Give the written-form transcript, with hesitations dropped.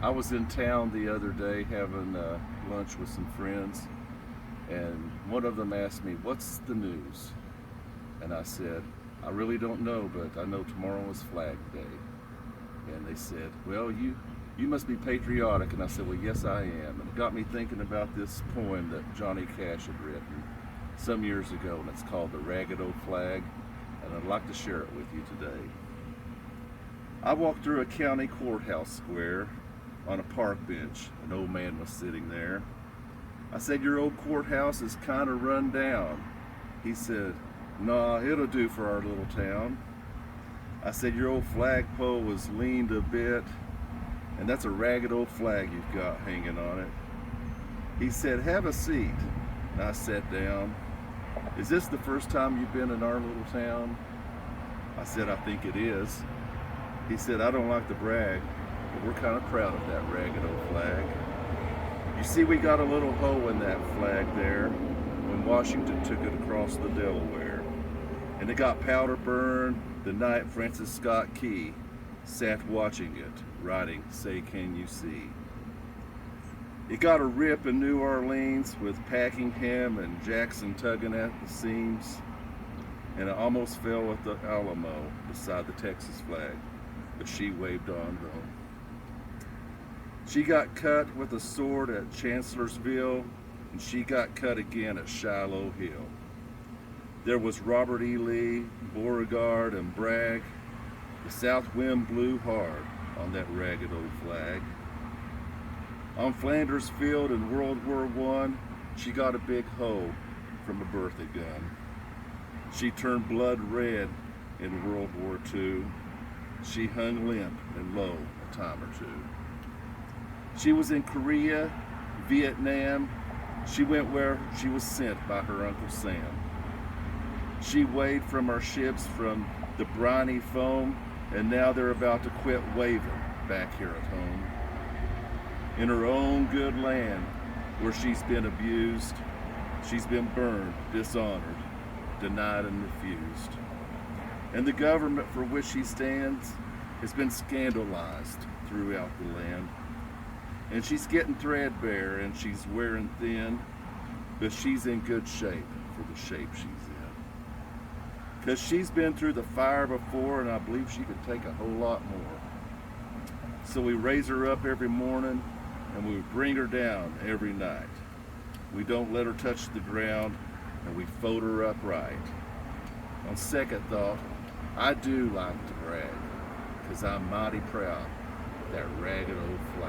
I was in town the other day having lunch with some friends, and one of them asked me, "What's the news?" And I said, "I really don't know, but I know tomorrow is Flag Day." And they said, "Well, you must be patriotic." And I said, "Well, yes, I am." And it got me thinking about this poem that Johnny Cash had written some years ago, and it's called "The Ragged Old Flag," and I'd like to share it with you today. I walked through a county courthouse square. On a park bench, an old man was sitting there. I said, "Your old courthouse is kind of run down." He said, "Nah, it'll do for our little town." I said, "Your old flagpole was leaned a bit, and that's a ragged old flag you've got hanging on it." He said, "Have a seat." And I sat down. "Is this the first time you've been in our little town?" I said, "I think it is." He said, "I don't like to brag, but we're kind of proud of that ragged old flag. You see, we got a little hole in that flag there when Washington took it across the Delaware. And it got powder burned the night Francis Scott Key sat watching it, writing, 'Say, can you see?' It got a rip in New Orleans with Packingham and Jackson tugging at the seams. And it almost fell at the Alamo beside the Texas flag, but she waved on home. She got cut with a sword at Chancellorsville, and she got cut again at Shiloh Hill. There was Robert E. Lee, Beauregard, and Bragg. The south wind blew hard on that ragged old flag. On Flanders Field in World War I, she got a big hole from a Bertha gun. She turned blood red in World War II. She hung limp and low a time or two. She was in Korea, Vietnam. She went where she was sent by her Uncle Sam. She waved from our ships from the briny foam, and now they're about to quit waving back here at home. In her own good land, where she's been abused, she's been burned, dishonored, denied, and refused. And the government for which she stands has been scandalized throughout the land. And she's getting threadbare and she's wearing thin, but she's in good shape for the shape she's in. Because she's been through the fire before, and I believe she could take a whole lot more. So we raise her up every morning and we bring her down every night. We don't let her touch the ground, and we fold her up right. On second thought, I do like to brag, because I'm mighty proud of that ragged old flag.